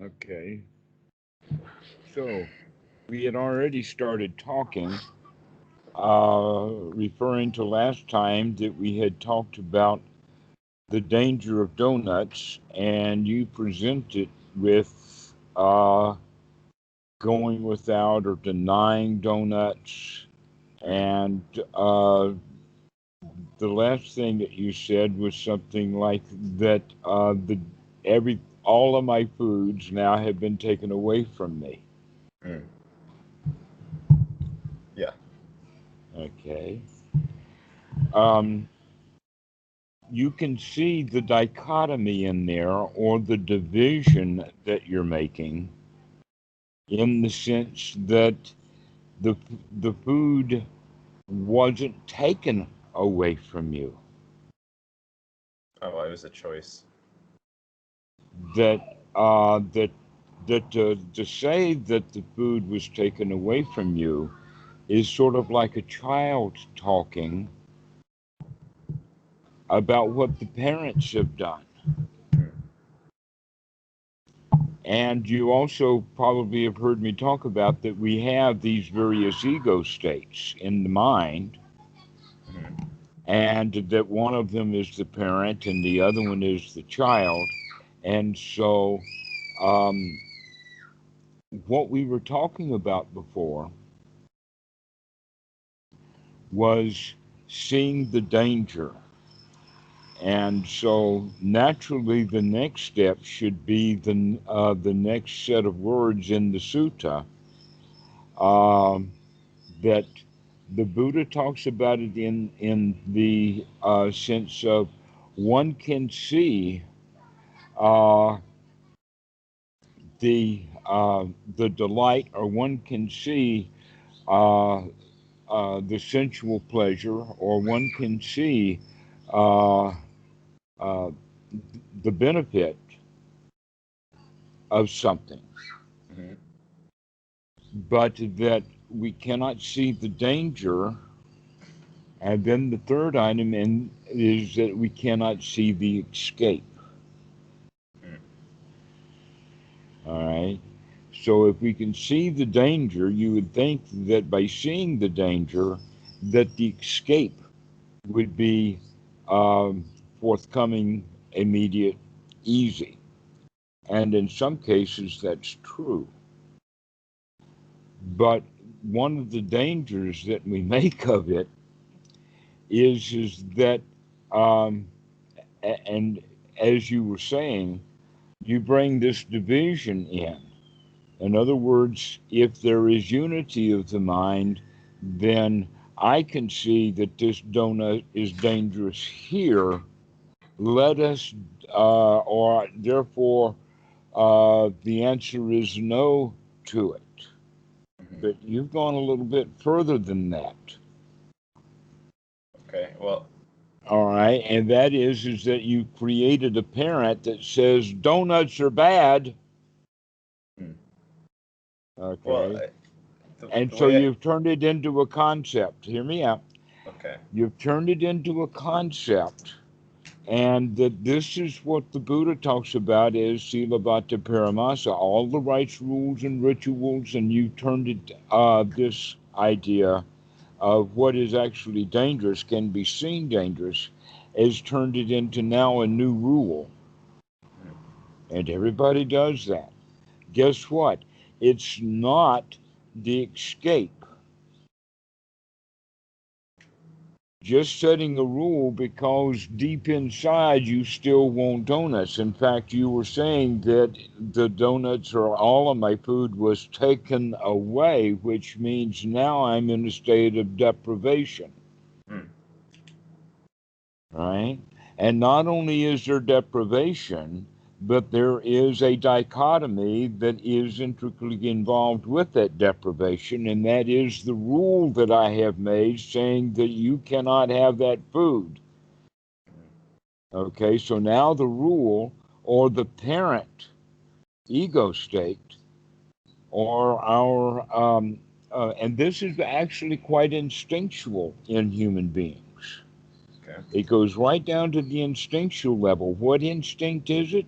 Okay. So we had already started talking, referring to last time that we had talked about the danger of donuts, and you presented with going without or denying donuts. And the last thing that you said was something like that the every all of my foods now have been taken away from me. Mm. Yeah. Okay. Um, you can see the dichotomy in there or the division that you're making in the sense that the the food wasn't taken away from you. Oh, it was a choice. That to say that the food was taken away from you is sort of like a child talking about what the parents have done. Mm. And you also probably have heard me talk about that we have these various ego states in the mind, Mm-hmm. and that one of them is the parent and the other one is the child. And so, um, what we were talking about before was seeing the danger. And so naturally, the next step should be the next set of words in the sutta um, that the Buddha talks about it in the sense of one can see uh, the delight, or one can see uh, the sensual pleasure, or one can see uh, uh, the benefit of something, Mm-hmm. but that we cannot see the danger. And then the third item is that we cannot see the escape. Mm. All right. So if we can see the danger, you would think that by seeing the danger, that the escape would be um, forthcoming, immediate, easy. And in some cases, that's true. But one of the dangers that we make of it is that, um, and as you were saying, you bring this division in. In other words, if there is unity of the mind, then I can see that this donut is dangerous here. Let us, or therefore, the answer is no to it. Mm-hmm. But you've gone a little bit further than that. Okay. Well. All right, and that is that you created a parent that says donuts are bad. Mm. Well, Okay, and the so way I. you've turned it into a concept. Hear me out. Okay. You've turned it into a concept, and that this is what the Buddha talks about is Silavata Paramasa, all the rites, rules, and rituals, and you turned it, this idea of what is actually dangerous, can be seen dangerous, has turned it into now a new rule. Mm. And everybody does that. Guess what? It's not the escape. Just setting a rule because deep inside you still want donuts. In fact, you were saying that the donuts or all of my food was taken away, which means now I'm in a state of deprivation, Mm. right? And not only is there deprivation, but there is a dichotomy that is intricately involved with that deprivation, and that is the rule that I have made saying that you cannot have that food. Okay, so now the rule or the parent ego state or and this is actually quite instinctual in human beings. Okay. It goes right down to the instinctual level. What instinct is it?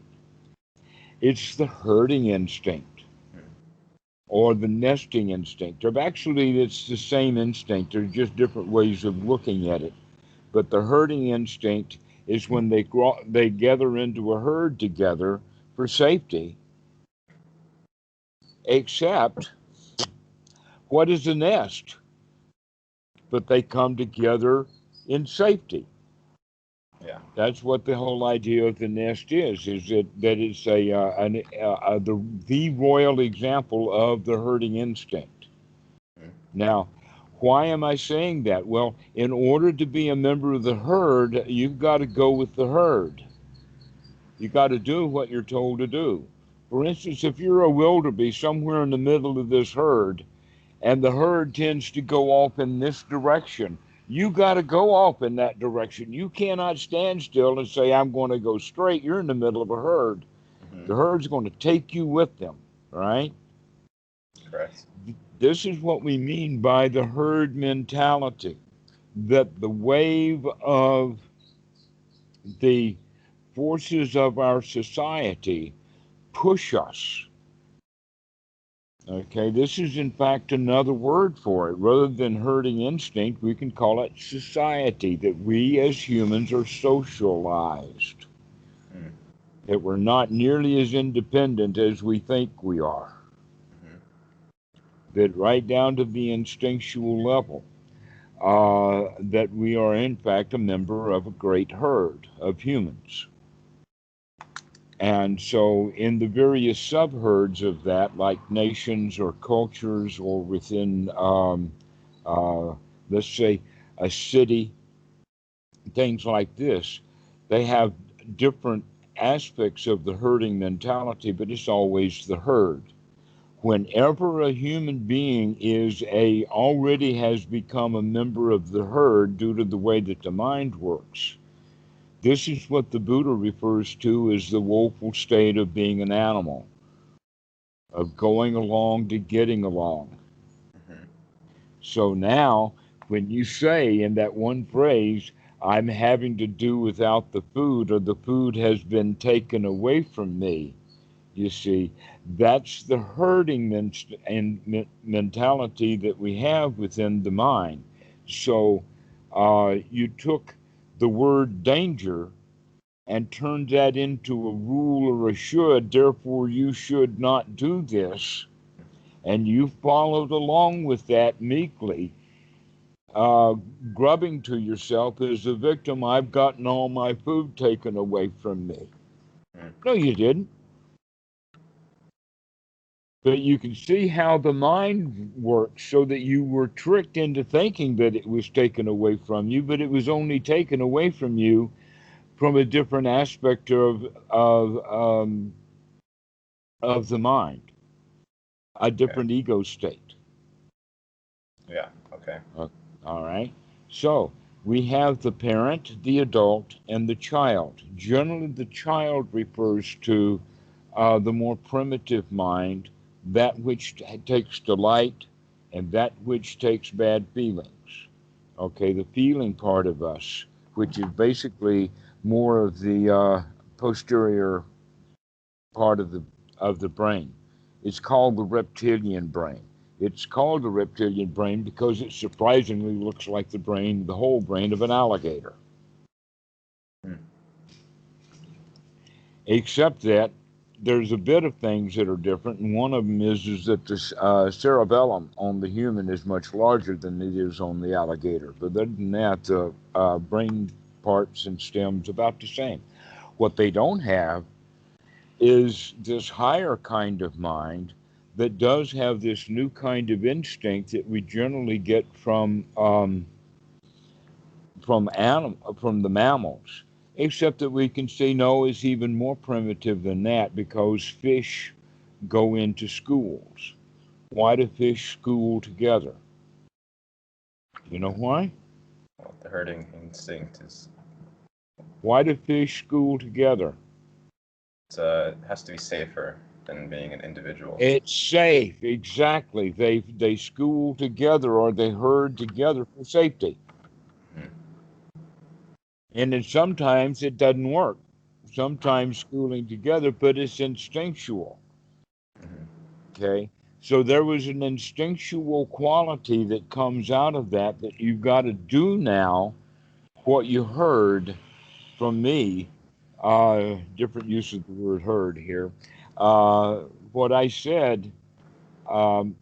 It's the herding instinct or the nesting instinct. Actually, it's the same instinct. There's just different ways of looking at it. But the herding instinct is when they gather into a herd together for safety. Except, what is a nest? But they come together in safety. Yeah. That's what the whole idea of the nest is that it's the royal example of the herding instinct. Mm. Now, why am I saying that? Well, in order to be a member of the herd, you've got to go with the herd. You got to do what you're told to do. For instance, if you're a wildebeest somewhere in the middle of this herd, and the herd tends to go off in this direction, you got to go off in that direction. You cannot stand still and say, I'm going to go straight. You're in the middle of a herd. Mm-hmm. The herd's going to take you with them, right? Correct. This is what we mean by the herd mentality, that the wave of the forces of our society push us. Okay, this is in fact another word for it. Rather than herding instinct, we can call it society, that we as humans are socialized, that we're not nearly as independent as we think we are, that right down to the instinctual level, that we are in fact a member of a great herd of humans. And so in the various subherds of that, like nations or cultures or within, let's say, a city, things like this, they have different aspects of the herding mentality, but it's always the herd. Whenever a human being already has become a member of the herd due to the way that the mind works, this is what the Buddha refers to as the woeful state of being an animal, of going along to getting along. Mm-hmm. So now, when you say in that one phrase, I'm having to do without the food, or the food has been taken away from me, you see, that's the herding mentality that we have within the mind. So you took the word danger and turned that into a rule or a should, therefore you should not do this, and you followed along with that meekly, grubbing to yourself as a victim, I've gotten all my food taken away from me. No, you didn't. But you can see how the mind works, so that you were tricked into thinking that it was taken away from you, but it was only taken away from you from a different aspect of the mind, a different ego state. Yeah. Okay. All right. So we have the parent, the adult, and the child. Generally, the child refers to the more primitive mind, that which takes delight and that which takes bad feelings. Okay, the feeling part of us, which is basically more of the posterior part of the brain. It's called the reptilian brain. It's called the reptilian brain because it surprisingly looks like the whole brain of an alligator. Except that there's a bit of things that are different, and one of them is that the cerebellum on the human is much larger than it is on the alligator. But other than that, the brain parts and stems about the same. What they don't have is this higher kind of mind that does have this new kind of instinct that we generally get from the mammals, except that we can say no, is even more primitive than that, because fish go into schools. Why do fish school together? You know why? Well, the herding instinct is. Why do fish school together? It has to be safer than being an individual. It's safe, exactly. They school together, or they herd together for safety. And then sometimes it doesn't work. sometimes schooling together, but it's instinctual. Mhm. Okay. So there was an instinctual quality that comes out of that you've got to do now what you heard from me, different use of the word heard here. Uh, what I said um,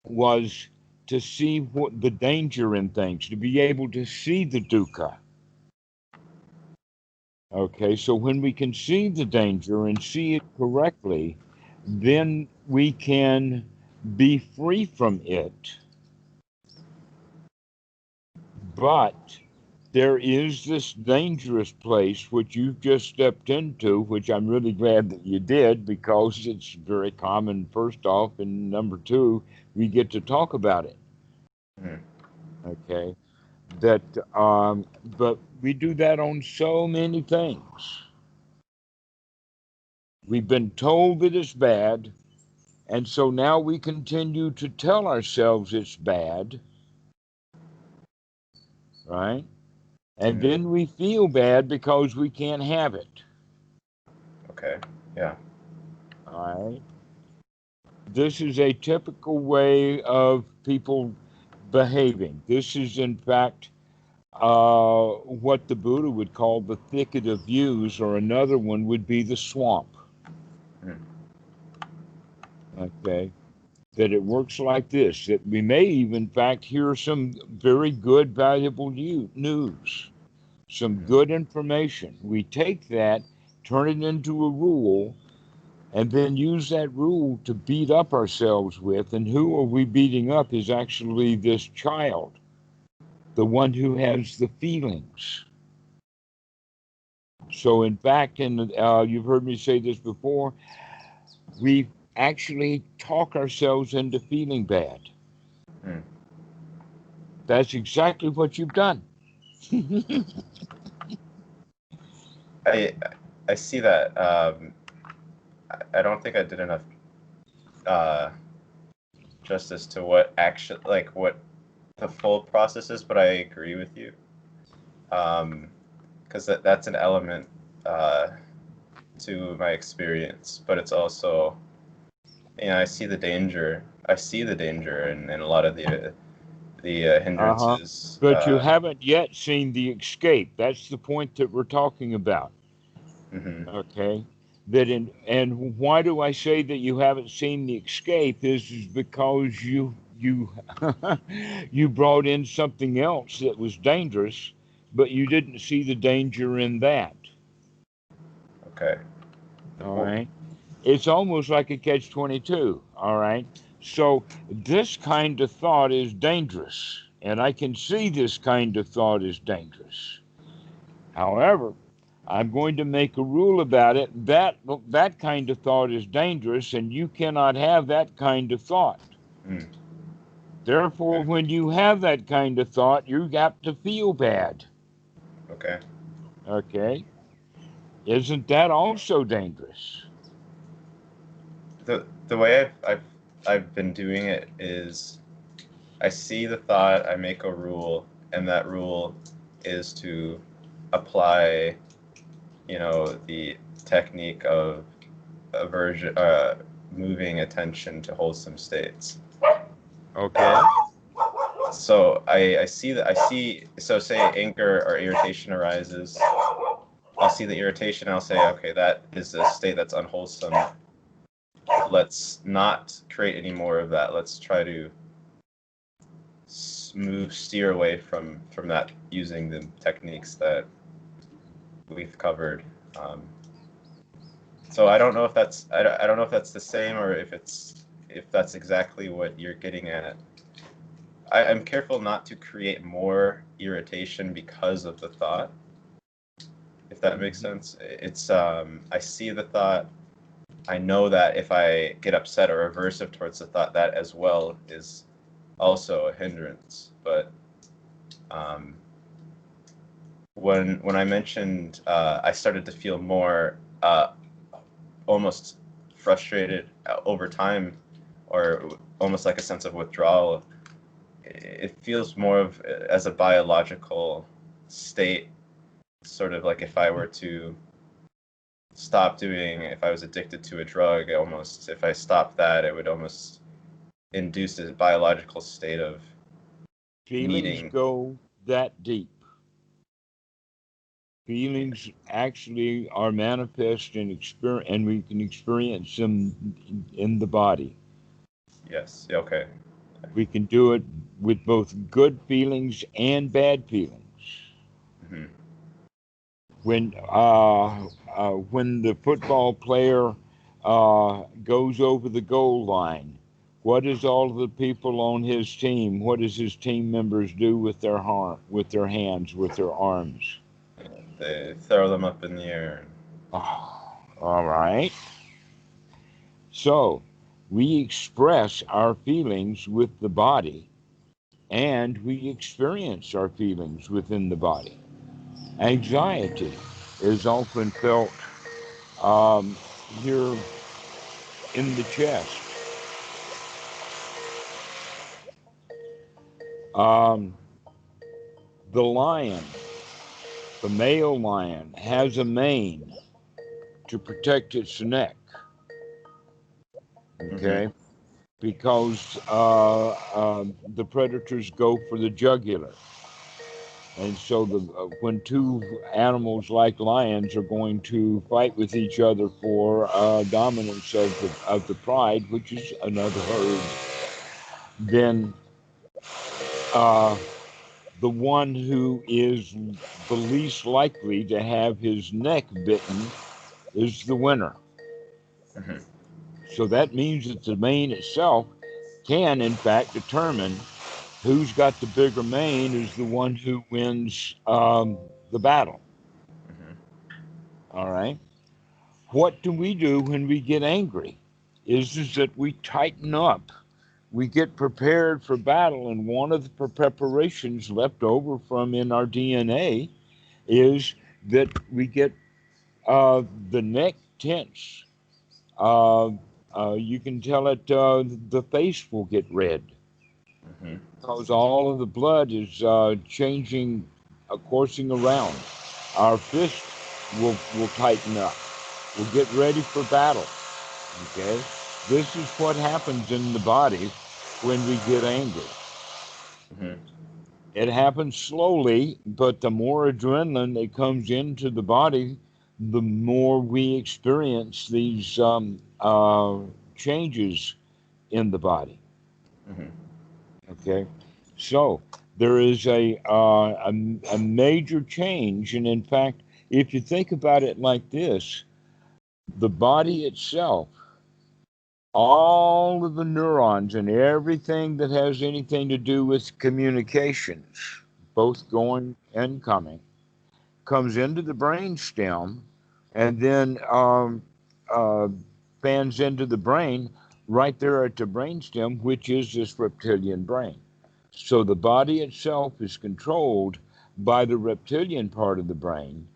was to see what the danger in things, to be able to see the dukkha. Okay, so when we can see the danger and see it correctly, then we can be free from it. But there is this dangerous place which you've just stepped into, which I'm really glad that you did because it's very common, first off, and number two, we get to talk about it. Mhm. Okay, that, but we do that on so many things. We've been told that it's bad, and so now we continue to tell ourselves it's bad, right? And Mhm. then we feel bad because we can't have it. Okay. Yeah. All right. This is a typical way of people behaving. This is, in fact, what the Buddha would call the thicket of views, or another one would be the swamp. Mhm. Okay. That it works like this, that we may even, in fact, hear some very good, valuable news, some Mhm. good information. We take that, turn it into a rule, and then use that rule to beat up ourselves with. And who are we beating up is actually this child, the one who has the feelings. So, in fact, you've heard me say this before, we actually talk ourselves into feeling bad. Mhm. That's exactly what you've done. I I see that. I don't think I did enough uh, justice to what actually, like, what the full process is, but I agree with you. Because that's an element uh, to my experience, but it's also, I see the danger. I see the danger in a lot of the Uh-huh. hindrances. But you haven't yet seen the escape. That's the point that we're talking about. Mhm. Okay. And why do I say that you haven't seen the escape is because you you brought in something else that was dangerous, but you didn't see the danger in that. Okay. All Well, right. It's almost like a catch 22. All right. So this kind of thought is dangerous, and I can see this kind of thought is dangerous. However, I'm going to make a rule about it. That kind of thought is dangerous, and you cannot have that kind of thought. mm, Therefore, okay. when you have that kind of thought, you got to feel bad. Okay. Okay? Isn't that also dangerous? The way I've been doing it is I see the thought, I make a rule, and that rule is to apply, the technique of aversion, moving attention to wholesome states. Okay. So I see that so say anger or irritation arises. I'll see the irritation. I'll say, okay, that is a state that's unwholesome. Let's not create any more of that. Let's try to steer away from that using the techniques that we've covered. Um, so I don't know if I don't know if that's the same or if that's exactly what you're getting at. I'm careful not to create more irritation because of the thought, if that makes sense. It's I see the thought. I know that if I get upset or aversive towards the thought, that as well is also a hindrance. But um, when I mentioned I started to feel more almost frustrated over time, or almost like a sense of withdrawal, it feels more of as a biological state, sort of like if I were to stop doing, if I was addicted to a drug, if I stopped that, it would almost induce a biological state of Feelings needing. go that deep. Feelings actually are manifest in experience, and we can experience them in the body. Yes. Okay. We can do it with both good feelings and bad feelings. Hmm. When the football player goes over the goal line, what does all of the people on his team? What does his team members do with their hands, with their arms? They throw them up in the air. Oh, all right. So we express our feelings with the body, and we experience our feelings within the body. Anxiety is often felt here in the chest. Um, the lion, the male lion, has a mane to protect its neck. Hmm. Okay, because the predators go for the jugular. And so when two animals like lions are going to fight with each other for dominance of the pride, which is another herd, then uh, the one who is the least likely to have his neck bitten is the winner. Hmm. So that means that the mane itself can, in fact, determine who's got the bigger mane is the one who wins the battle. Hmm. All right. What do we do when we get angry? Is that we tighten up. We get prepared for battle, and one of the preparations left over from in our DNA is that we get the neck tense. Uh, you can tell it the face will get red Hmm. because all of the blood is changing, coursing around. Our fist will tighten up. We'll get ready for battle. Okay? This is what happens in the body when we get angry. Hmm. It happens slowly, but the more adrenaline that comes into the body, the more we experience these changes in the body. Hmm. Okay? So there is a major change. And in fact, if you think about it like this, the body itself, all of the neurons and everything that has anything to do with communications, both going and coming, comes into the brain stem and then uh, fans into the brain right there at the brain stem, which is this reptilian brain. So the body itself is controlled by the reptilian part of the brain.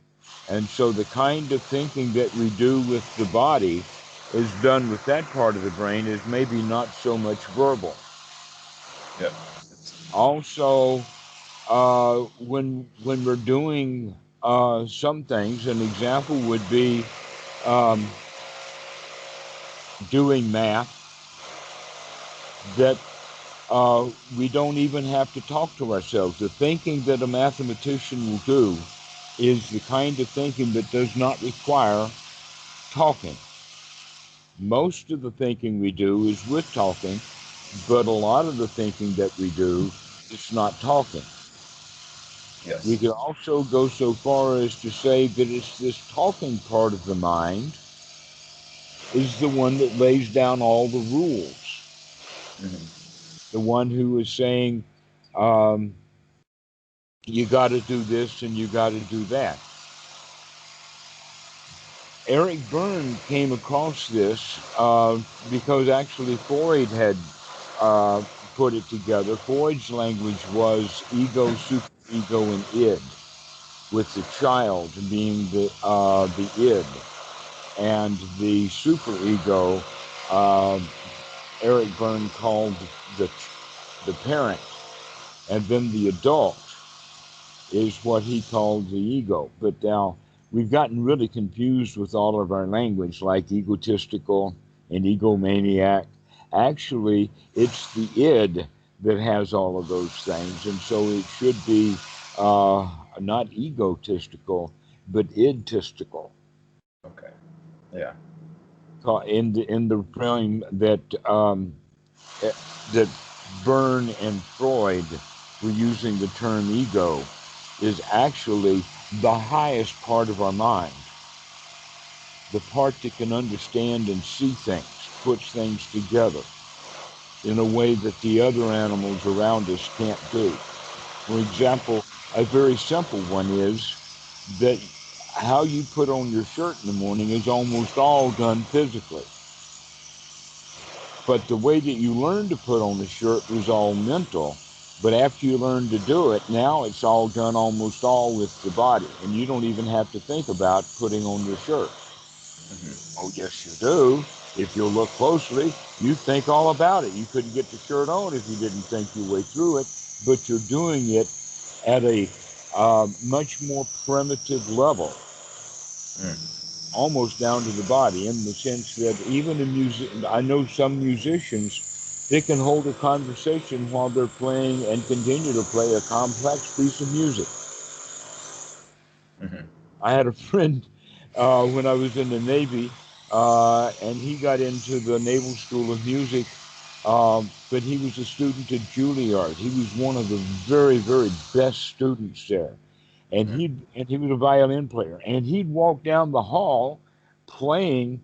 And so the kind of thinking that we do with the body is done with that part of the brain is maybe not so much verbal. Yep. Also, when we're doing some things, an example would be um, doing math that we don't even have to talk to ourselves. The thinking that a mathematician will do is the kind of thinking that does not require talking. Most of the thinking we do is with talking, but a lot of the thinking that we do is not talking. We Yes. could also go so far as to say that it's this talking part of the mind is the one that lays down all the rules. Hmm. The one who is saying, um, you got to do this and you got to do that. Eric Berne came across this because actually Freud had uh, put it together. Freud's language was ego, superego, and id, with the child being the id, and the superego. Uh, Eric Berne called the the parent, and then the adult is what he called the ego. But now we've gotten really confused with all of our language, like egotistical and egomaniac. Actually, it's the id that has all of those things, and so it should be not egotistical, but idtistical. Okay. Yeah. In the realm that eh, that Byrne and Freud were using the term ego is actually the highest part of our mind, the part that can understand and see things, puts things together in a way that the other animals around us can't do. For example, a very simple one is that how you put on your shirt in the morning is almost all done physically. But the way that you learn to put on the shirt was all mental. But after you learn to do it, now it's all done almost all with the body. And you don't even have to think about putting on your shirt. Oh, yes, you do. If you'll look closely, you think all about it. You couldn't get the shirt on if you didn't think your way through it. But you're doing it at a much more primitive level, almost down to the body, in the sense that even in music, I know some musicians, they can hold a conversation while they're playing and continue to play a complex piece of music. I had a friend when I was in the Navy, and he got into the Naval School of Music, but he was a student at Juilliard. He was one of the very, very best students there. And he was a violin player, and he'd walk down the hall playing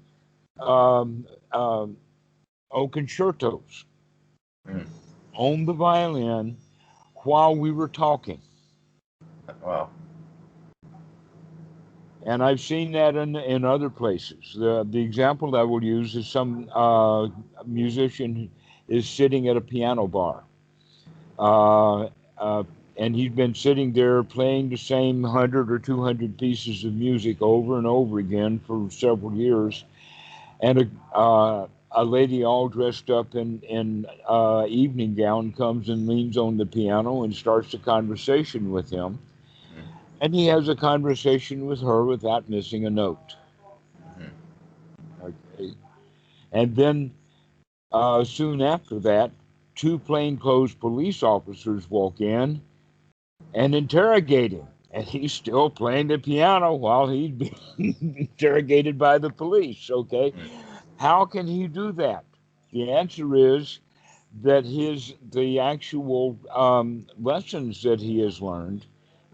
um, um, concertos on the violin while we were talking. Wow. And I've seen that in other places. The example I will use is some musician is sitting at a piano bar. Uh, uh, and he's been sitting there playing the same 100 or 200 pieces of music over and over again for several years. And a lady all dressed up in evening gown comes and leans on the piano and starts a conversation with him. And he has a conversation with her without missing a note. Okay. And then soon after that, two plainclothes police officers walk in and interrogate him. And he's still playing the piano while he's being interrogated by the police. Okay. How can he do that? The answer is that the actual lessons that he has learned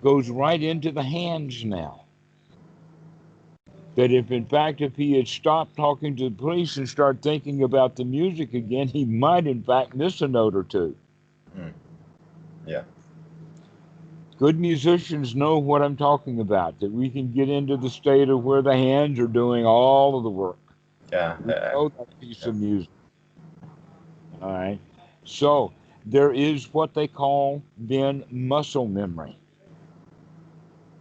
goes right into the hands now. That if in fact if he had stopped talking to the police and start thinking about the music again, he might in fact miss a note or two. Yeah. Good musicians know what I'm talking about, that we can get into the state of where the hands are doing all of the work. Yeah. We know that piece of music. All right. So there is what they call then muscle memory.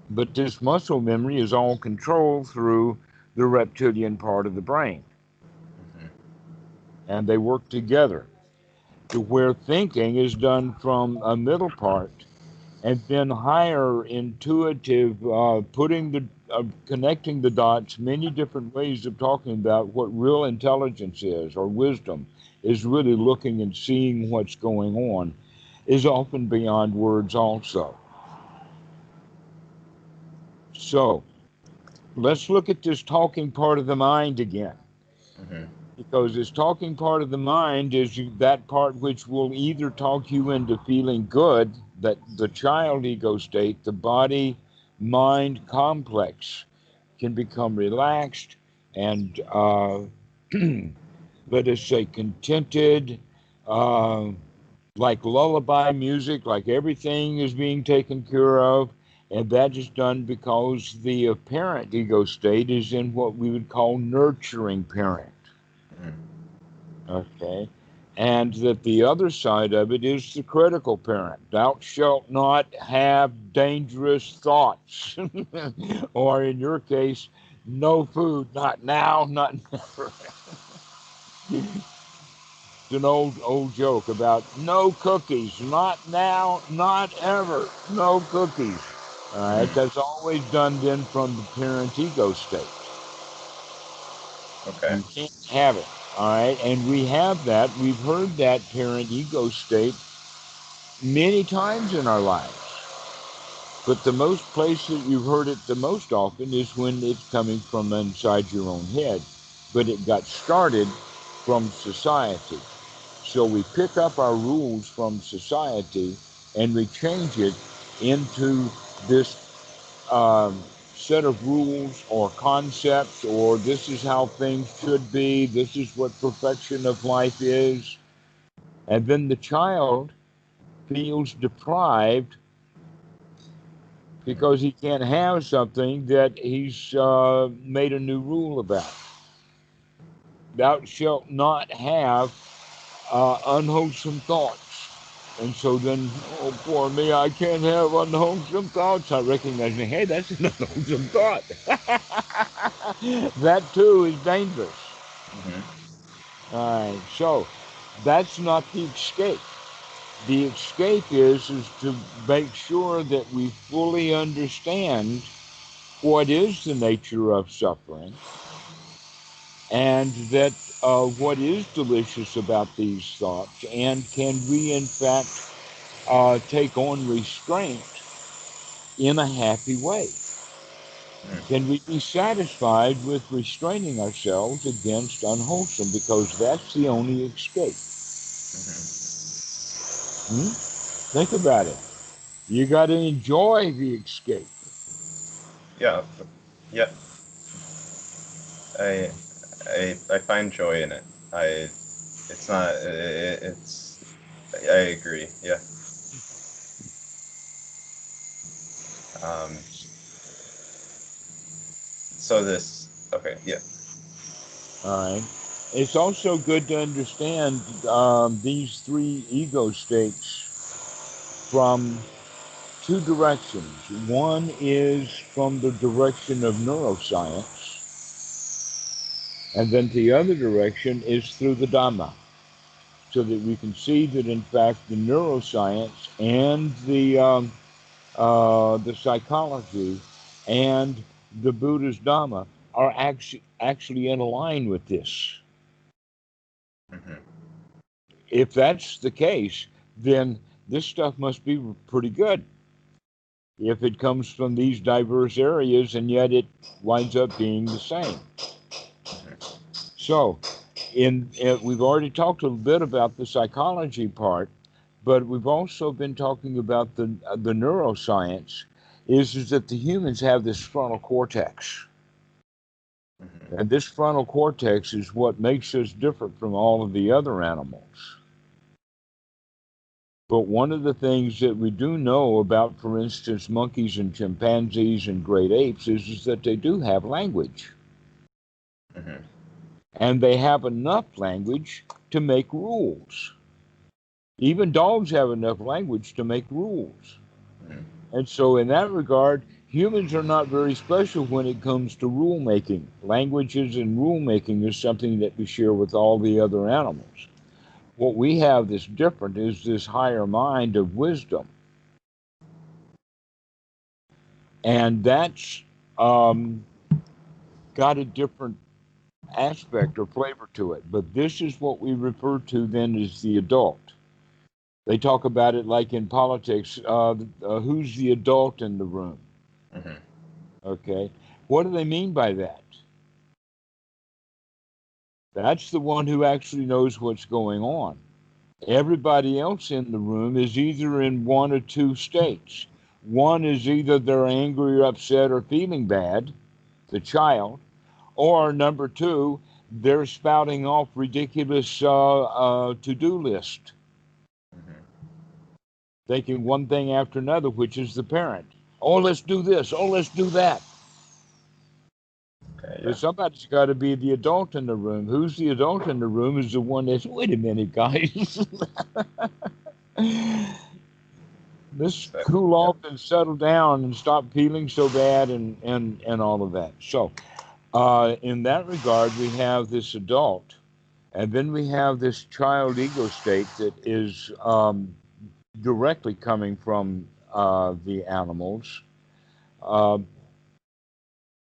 But this muscle memory is all controlled through the reptilian part of the brain. And they work together to where thinking is done from a middle part and then higher intuitive, connecting the dots, many different ways of talking about what real intelligence is or wisdom is really looking and seeing what's going on is often beyond words also. So let's look at this talking part of the mind again. Because this talking part of the mind is that part which will either talk you into feeling good, that the child ego state, the body mind complex can become relaxed and, let us say, contented, uh, like lullaby music, like everything is being taken care of. And that is done because the apparent ego state is in what we would call nurturing parent. Okay. And that the other side of it is the critical parent. Thou shalt not have dangerous thoughts. Or in your case, no food, not now, not never. It's an old joke about no cookies, not now, not ever, no cookies. All right, that's always done then from the parent ego state. Okay. You can't have it. All right, and we have that. We've heard that parent ego state many times in our lives. But the most place that you've heard it the most often is when it's coming from inside your own head. But it got started from society. So we pick up our rules from society and we change it into this set of rules or concepts, or this is how things should be, this is what perfection of life is. And then the child feels deprived because he can't have something that he's made a new rule about. Thou shalt not have unwholesome thoughts. And so then, oh, poor me, I can't have unwholesome thoughts. I recognize, hey, that's an unwholesome thought. That too is dangerous. Mm-hmm. All right, so that's not the escape. The escape is to make sure that we fully understand what is the nature of suffering, and that what is delicious about these thoughts, and can we in fact take on restraint in a happy way? Can we be satisfied with restraining ourselves against unwholesome, because that's the only escape? Think about it. You got to enjoy the escape. Yeah. Yeah. I find joy in it. It's not. It's. I agree. Yeah. So this. Okay. Yeah. All right. It's also good to understand these three ego states from two directions. One is from the direction of neuroscience, and then the other direction is through the Dhamma, so that we can see that in fact the neuroscience and the psychology and the Buddha's Dhamma are actually in line with this. Mm-hmm. If that's the case, then this stuff must be pretty good. If it comes from these diverse areas and yet it winds up being the same. So, we've already talked a little bit about the psychology part, but we've also been talking about the neuroscience. Is that the humans have this frontal cortex, and this frontal cortex is what makes us different from all of the other animals. But one of the things that we do know about, for instance, monkeys and chimpanzees and great apes is that they do have language. Mm-hmm. And they have enough language to make rules. Even dogs have enough language to make rules. Mm-hmm. And so in that regard, humans are not very special when it comes to rule making. Languages and rule making is something that we share with all the other animals. What we have that's different is this higher mind of wisdom. And that's got a different aspect or flavor to it. But this is what we refer to then as the adult. They talk about it like in politics, who's the adult in the room? Mm-hmm. Okay. What do they mean by that? That's the one who actually knows what's going on. Everybody else in the room is either in one or two states. One is either they're angry or upset or feeling bad, the child, or number two, they're spouting off ridiculous to-do list, thinking one thing after another, which is the parent. Oh, let's do this. Oh, let's do that. Okay, yeah. But somebody's got to be the adult in the room. Who's the adult in the room is the one that's, wait a minute, guys. Let's Exactly. cool Yeah. off and settle down and stop feeling so bad and all of that. So, in that regard, we have this adult, and then we have this child ego state that is directly coming from the animals. Um,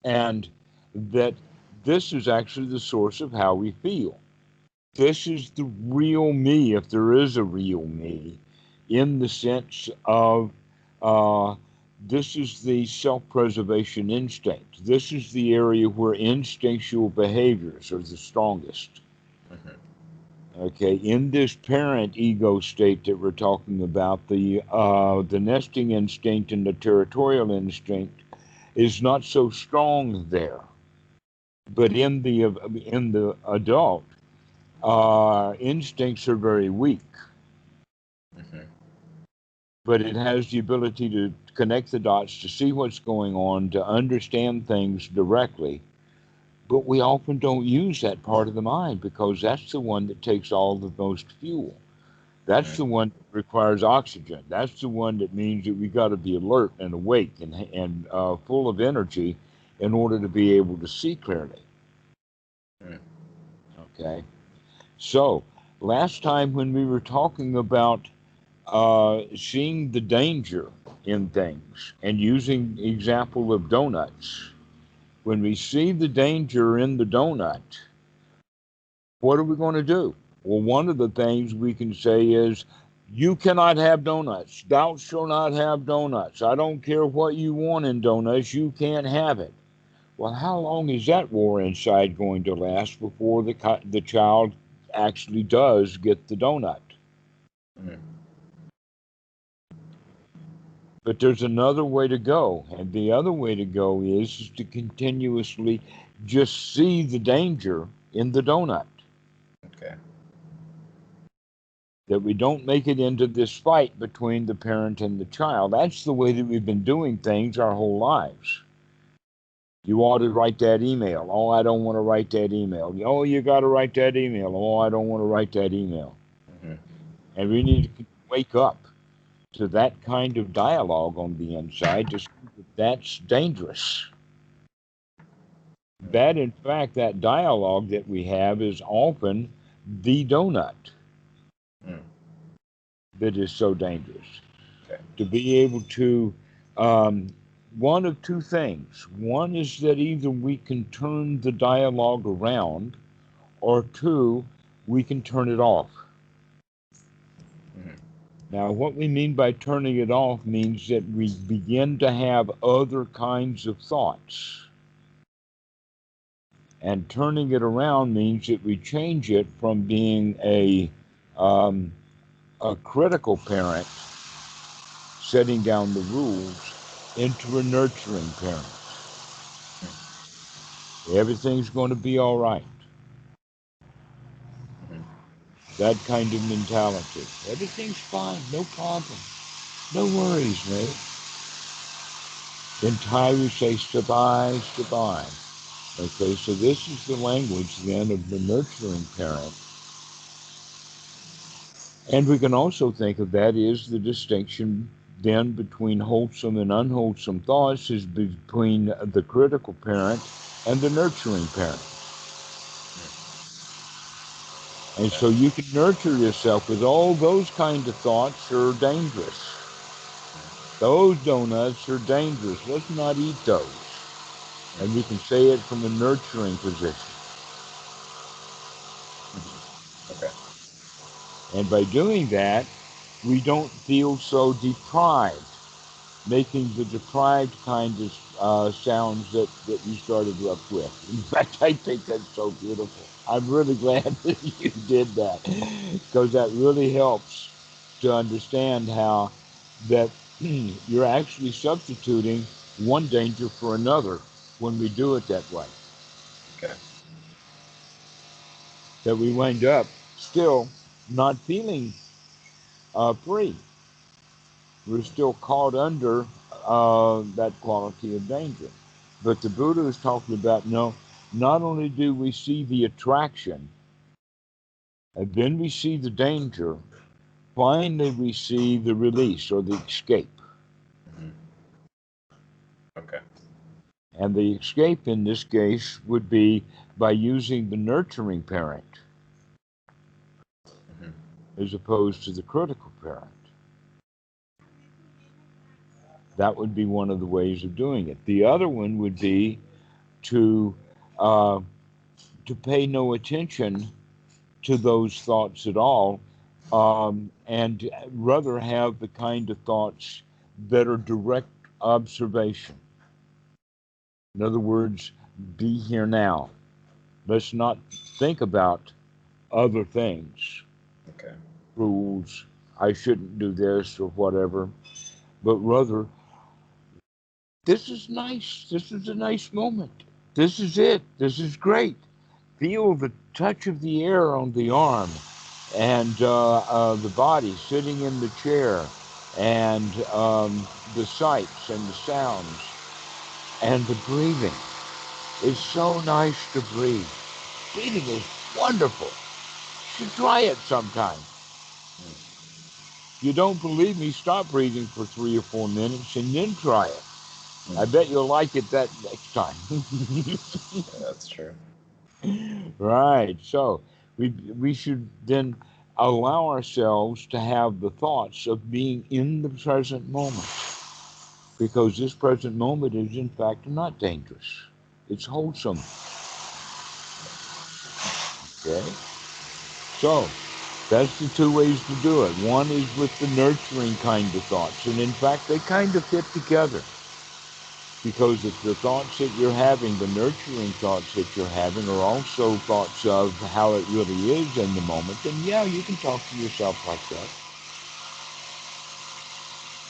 and that this is actually the source of how we feel. This is the real me, if there is a real me, in the sense of uh, this is the self preservation instinct. This is the area where instinctual behaviors are the strongest. Mhm. Okay, in this parent ego state that we're talking about, the nesting instinct and the territorial instinct is not so strong there. But in the adult, instincts are very weak, Mhm. but it has the ability to connect the dots, to see what's going on, to understand things directly. But we often don't use that part of the mind because that's the one that takes all the most fuel. That's Mhm. the one that requires oxygen. That's the one that means that we got to be alert and awake and full of energy in order to be able to see clearly. Mhm. Okay. So last time when we were talking about seeing the danger in things and using the example of donuts, when we see the danger in the donut, what are we going to do? Well, one of the things we can say is, you cannot have donuts. Thou shalt not have donuts. I don't care what you want in donuts. You can't have it. Well, how long is that war inside going to last before the child actually does get the donut? Mhm. But there's another way to go, and the other way to go is to continuously just see the danger in the donut. Okay. That we don't make it into this fight between the parent and the child. That's the way that we've been doing things our whole lives. You ought to write that email. Oh, I don't want to write that email. Oh, you got to write that email. Oh, I don't want to write that email. Mhm. And we need to wake up to that kind of dialogue on the inside to see that that's dangerous. That, in fact, that dialogue that we have is often the donut Mhm. that is so dangerous. Okay. To be able to, um, one of two things. One is that either we can turn the dialogue around, or two, we can turn it off. Mhm. Now, what we mean by turning it off means that we begin to have other kinds of thoughts. And turning it around means that we change it from being um, a critical parent setting down the rules into a nurturing parent. Everything's going to be all right. Mhm. That kind of mentality. Everything's fine, no problem. No worries, mate. Then Thai we say sabai, sabai. Okay, so this is the language then of the nurturing parent. And we can also think of that as the distinction then between wholesome and unwholesome thoughts is between the critical parent and the nurturing parent. And Okay. so you can nurture yourself with all those kind of thoughts are dangerous. Those donuts are dangerous. Let's not eat those. And we can say it from a nurturing position. Okay. And by doing that, we don't feel so deprived, making the deprived kind of sounds that you started up with. In fact, I think that's so beautiful. I'm really glad that you did that because that really helps to understand how that you're actually substituting one danger for another when we do it that way. Okay. That we wind up still not feeling free. We're still caught under that quality of danger. But the Buddha is talking about no, not only do we see the attraction, and then we see the danger, finally we see the release or the escape. Mhm. Okay. And the escape in this case would be by using the nurturing parent Mhm. as opposed to the critical parent. That would be one of the ways of doing it. The other one would be to uh, to pay no attention to those thoughts at all, and rather have the kind of thoughts that are direct observation. In other words, be here now. Let's not think about other things, Okay. rules, I shouldn't do this or whatever, but rather, this is nice. This is a nice moment. This is it. This is great. Feel the touch of the air on the arm and the body sitting in the chair and the sights and the sounds and the breathing. It's so nice to breathe. Breathing is wonderful. You should try it sometime. If you don't believe me, stop breathing for 3 or 4 minutes and then try it. I bet you'll like it that next time. Yeah, that's true. Right. So we should then allow ourselves to have the thoughts of being in the present moment, because this present moment is in fact not dangerous. It's wholesome. Okay. So that's the two ways to do it. One is with the nurturing kind of thoughts, and in fact they kind of fit together. Because if the thoughts that you're having, the nurturing thoughts that you're having, are also thoughts of how it really is in the moment, then yeah, you can talk to yourself like that.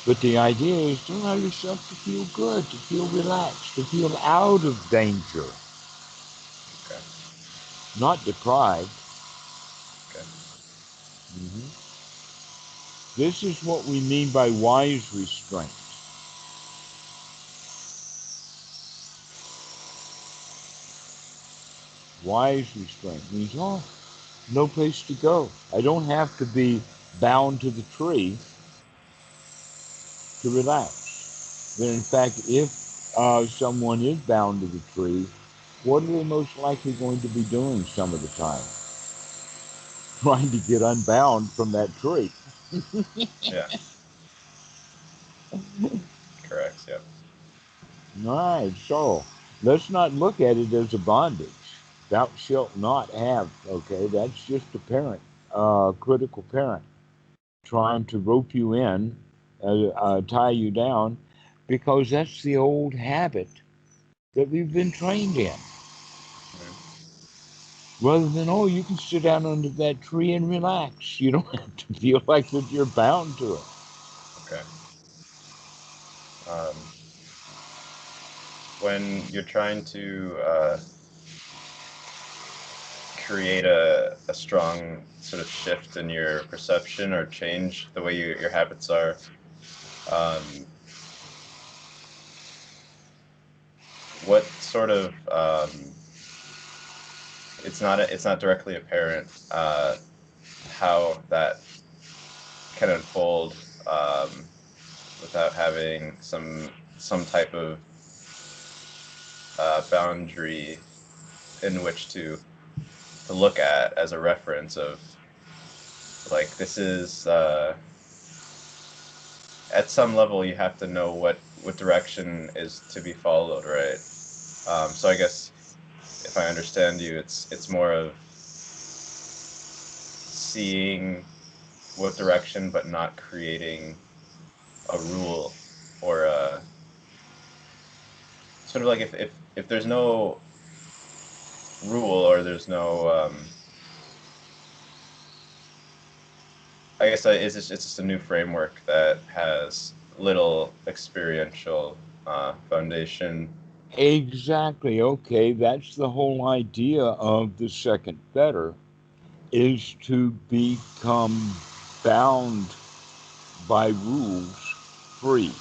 But the idea is to allow yourself to feel good, to feel relaxed, to feel out of danger, Okay. not deprived. Okay. Mhm. This is what we mean by wise restraint. Wise restraint means, oh, no place to go. I don't have to be bound to the tree to relax. Then, in fact, if someone is bound to the tree, what are they most likely going to be doing some of the time? Trying to get unbound from that tree. Yeah. Correct. Yep. All right, so let's not look at it as a bondage. Thou shalt not have, okay? That's just a parent, critical parent, trying to rope you in, tie you down, because that's the old habit that we've been trained in. Rather than, oh, you can sit down under that tree and relax. You don't have to feel like that you're bound to it. Okay. When you're trying to create a strong sort of shift in your perception or change the way your habits are, um, what sort of it's not directly apparent how that can unfold without having some type of boundary in which to look at as a reference of, like, this is at some level you have to know what direction is to be followed, right? So I guess if I understand you, it's more of seeing what direction, but not creating a rule or a sort of like if there's no rule or there's no I guess it's just a new framework that has little experiential foundation. Exactly. Okay, that's the whole idea of the second fetter, is to become bound by rules free.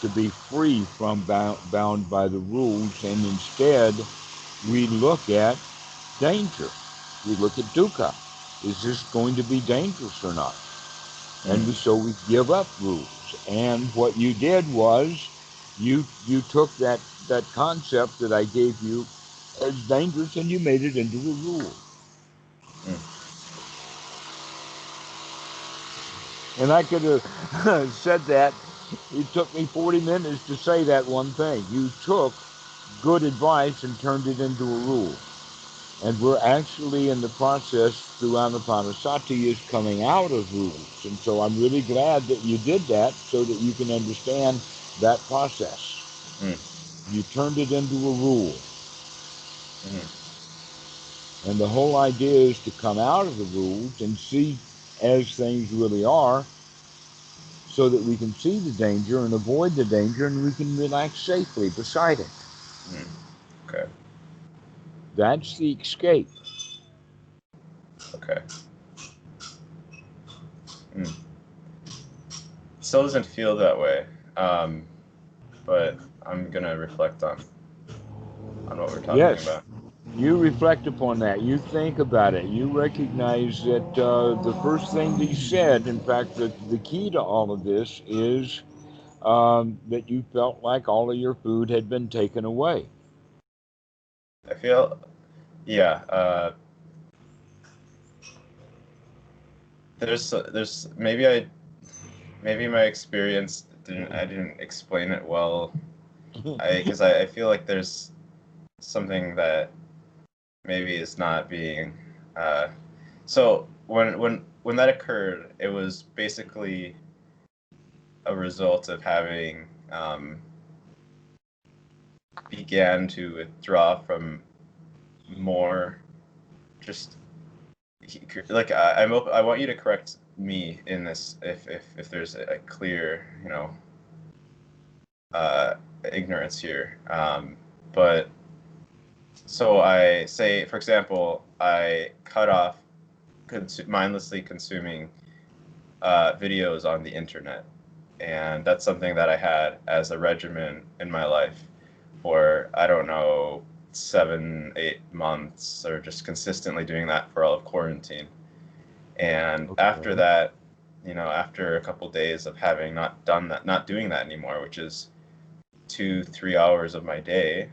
To be free from bound by the rules, and instead we look at danger. We look at dukkha. Is this going to be dangerous or not? And so we give up rules. And what you did was you took that concept that I gave you as dangerous and you made it into a rule. And I could have said that It took me 40 minutes to say that one thing. You took good advice and turned it into a rule. And we're actually in the process through Anapanasati is coming out of rules. And so I'm really glad that you did that so that you can understand that process. You turned it into a rule. And the whole idea is to come out of the rules and see as things really are so that we can see the danger and avoid the danger and we can relax safely beside it. Okay. That's the escape. Okay. Still doesn't feel that way, but I'm gonna reflect on what we're talking about. You reflect upon that. You think about it. You recognize that the first thing that he said, in fact, the key to all of this is that you felt like all of your food had been taken away. I feel, yeah. There's maybe my experience I didn't explain it well. Because I feel like there's something that maybe is not being. So when that occurred, it was basically a result of having began to withdraw from more just like I want you to correct me in this if there's a clear ignorance here, but so I say, for example, I cut off mindlessly consuming videos on the internet, and that's something that I had as a regimen in my life for, I don't know, 7-8 months, or just consistently doing that for all of quarantine. And after that, after a couple days of having not doing that anymore, which is 2-3 hours of my day,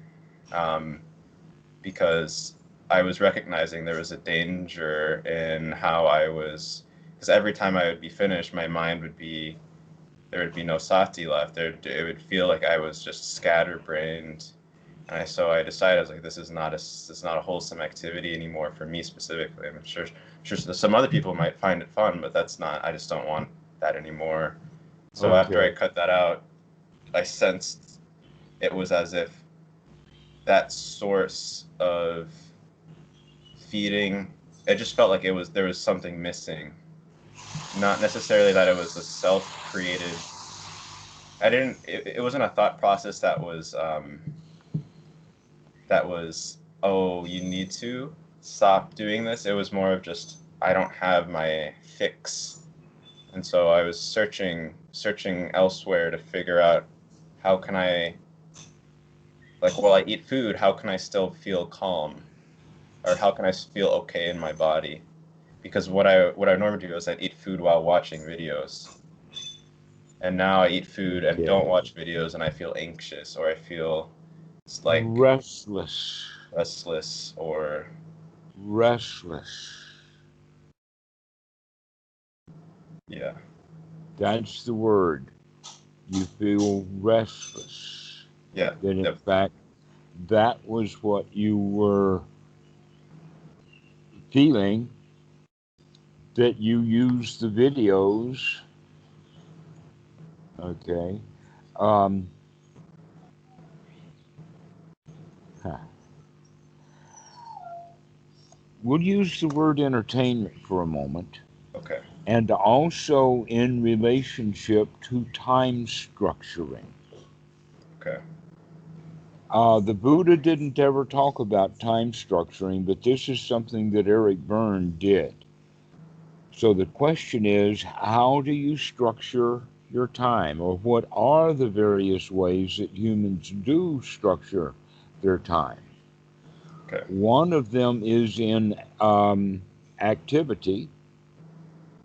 because I was recognizing there was a danger in how I was, because every time I would be finished, my mind would be, there would be no sati left. It would feel like I was just scatterbrained. And so I decided, I was like, this is not a wholesome activity anymore for me specifically. I'm sure some other people might find it fun, but that's not, I just don't want that anymore. So after I cut that out, I sensed it was as if that source of feeding, it just felt like there was something missing. Not necessarily that it was a self-created, it wasn't a thought process that was oh, you need to stop doing this. It was more of just, I don't have my fix. And so I was searching elsewhere to figure out, how can I, like, while I eat food, how can I still feel calm? Or how can I feel okay in my body? Because what I normally do is I eat food while watching videos. And now I eat food and don't watch videos, and I feel anxious, or I feel like restless or restless. Yeah. That's the word. You feel restless. Yeah. That in fact, that was what you were feeling, that you used the videos. Okay. We'll use the word entertainment for a moment. Okay. And also in relationship to time structuring. Okay. The Buddha didn't ever talk about time structuring, but this is something that Eric Berne did. So the question is, how do you structure your time, or what are the various ways that humans do structure their time? Okay. One of them is in activity.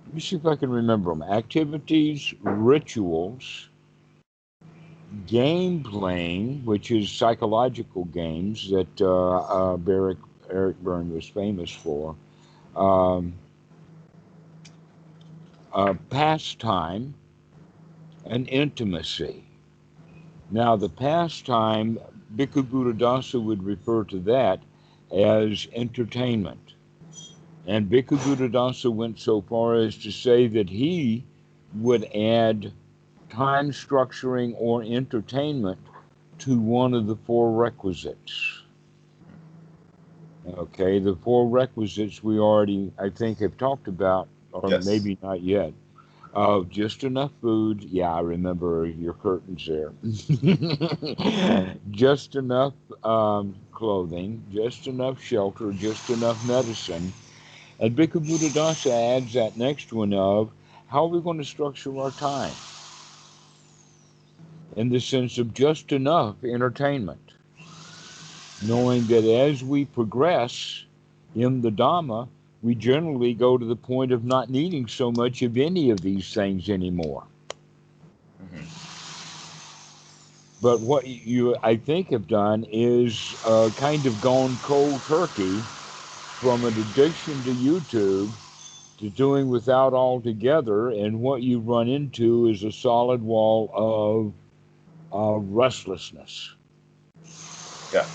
Let me see if I can remember them. Activities, rituals, game playing, which is psychological games that Eric Berne was famous for, pastime, and intimacy. Now, the pastime, Bhikkhu Buddhadasa would refer to that as entertainment. And Bhikkhu Buddhadasa went so far as to say that he would add time structuring or entertainment to one of the four requisites. Okay, the four requisites we already, I think, have talked about, or Yes. maybe not yet. Just enough food. Yeah, I remember your curtains there. Just enough clothing, just enough shelter, just enough medicine. And Bhikkhu Buddhadasa adds that next one of how are we going to structure our time in the sense of just enough entertainment, knowing that as we progress in the Dhamma, we generally go to the point of not needing so much of any of these things anymore. Mm-hmm. But what you, I think, have done is kind of gone cold turkey from an addiction to YouTube to doing without altogether, and what you run into is a solid wall of restlessness. Yeah.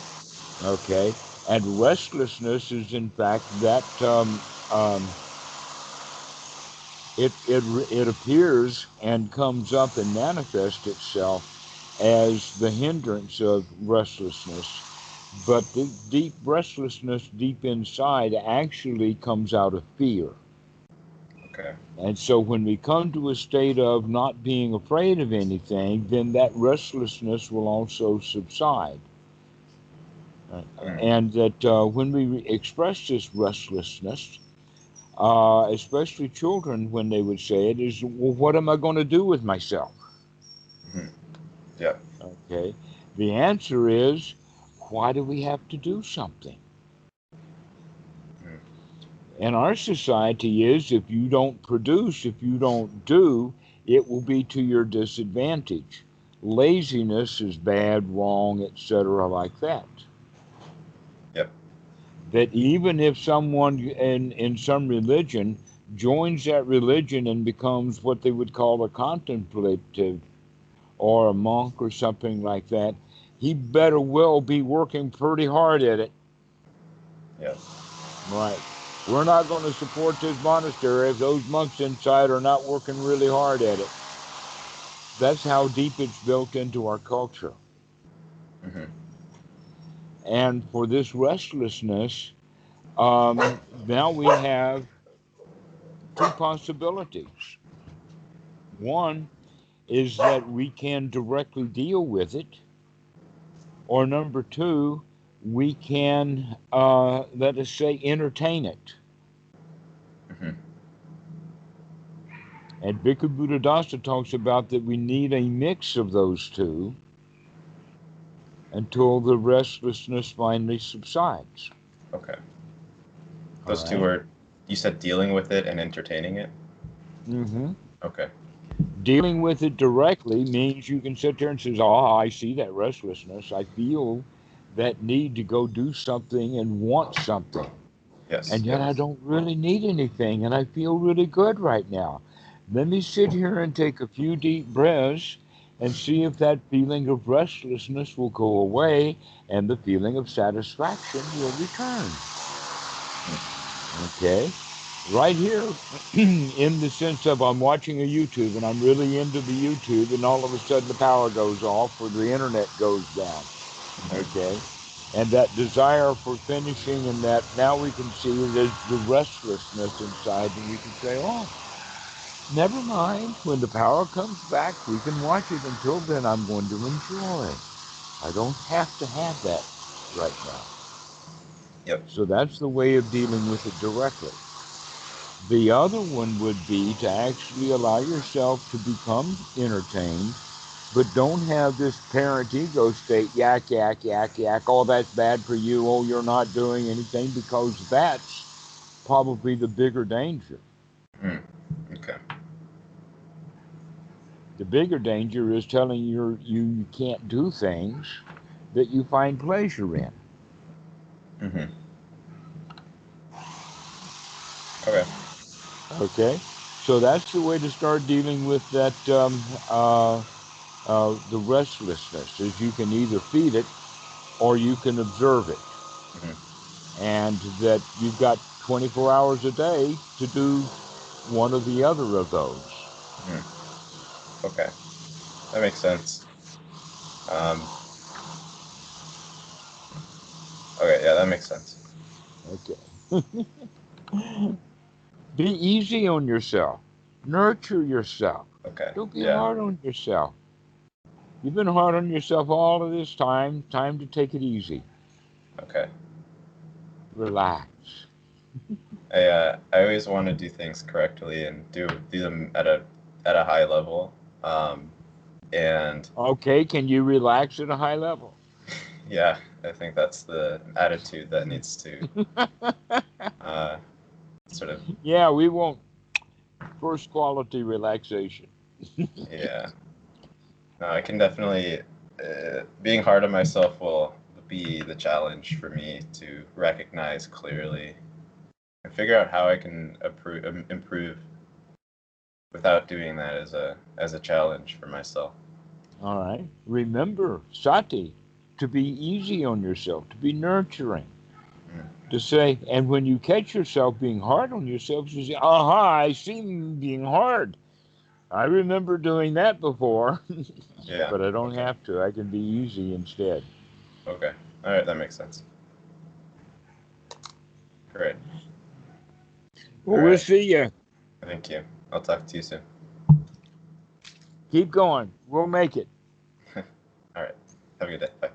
Okay, and restlessness is in fact that it appears and comes up and manifests itself as the hindrance of restlessness. But the deep restlessness deep inside actually comes out of fear. Okay. And so when we come to a state of not being afraid of anything, then that restlessness will also subside. And that when we express this restlessness, especially children, when they would say it, is, well, what am I going to do with myself? Mm-hmm. Yeah. Okay. The answer is, why do we have to do something? And our society is, if you don't produce, if you don't do, it will be to your disadvantage. Laziness is bad, wrong, etc., like that. Yep. That even if someone in some religion joins that religion and becomes what they would call a contemplative or a monk or something like that, he better well be working pretty hard at it. Yes. Right. We're not going to support this monastery if those monks inside are not working really hard at it. That's how deep it's built into our culture. Mm-hmm. And for this restlessness, now we have two possibilities. One is that we can directly deal with it, or number two, we can, let us say, entertain it. Mm-hmm. And Bhikkhu Buddhadasa talks about that we need a mix of those two until the restlessness finally subsides. Okay. All Those two right. are, you said dealing with it and entertaining it? Mm-hmm. Okay. Dealing with it directly means you can sit there and say, oh, I see that restlessness. I feel that need to go do something and want something. Yes. And yet I Yes. don't really need anything and I feel really good right now. Let me sit here and take a few deep breaths and see if that feeling of restlessness will go away and the feeling of satisfaction will return. Okay? Right here, in the sense of I'm watching a YouTube and I'm really into the YouTube and all of a sudden the power goes off or the internet goes down. Okay? And that desire for finishing and that now we can see there's the restlessness inside and we can say, oh, never mind. When the power comes back, we can watch it. Until then, I'm going to enjoy. I don't have to have that right now. Yep. So that's the way of dealing with it directly. The other one would be to actually allow yourself to become entertained, but don't have this parent ego state, yak, yak, yak, yak, oh, that's bad for you, oh, you're not doing anything, because that's probably the bigger danger. Okay. The bigger danger is telling you can't do things that you find pleasure in. Okay. Okay? So that's the way to start dealing with that, the restlessness, is you can either feed it or you can observe it. And that you've got 24 hours a day to do one or the other of those. Okay, that makes sense. Okay, yeah, that makes sense. Okay. Be easy on yourself. Nurture yourself. Okay, Don't be yeah, hard on yourself. You've been hard on yourself all of this time. Time to take it easy. okay. Relax. I always want to do things correctly and do them at a high level. And Okay, can you relax at a high level? yeah, I think that's the attitude that needs to sort of, Yeah, we want first quality relaxation. yeah. No, I can definitely, being hard on myself will be the challenge for me to recognize clearly and figure out how I can improve without doing that as a challenge for myself. All right. Remember, sati, to be easy on yourself, to be nurturing. To say, and when you catch yourself being hard on yourself, you say, aha, I see me being hard. I remember doing that before, Yeah. but I don't Okay. have to. I can be easy instead. Okay. All right. That makes sense. Great. Well, All we'll right. see you. Thank you. I'll talk to you soon. Keep going. We'll make it. All right. Have a good day. Bye.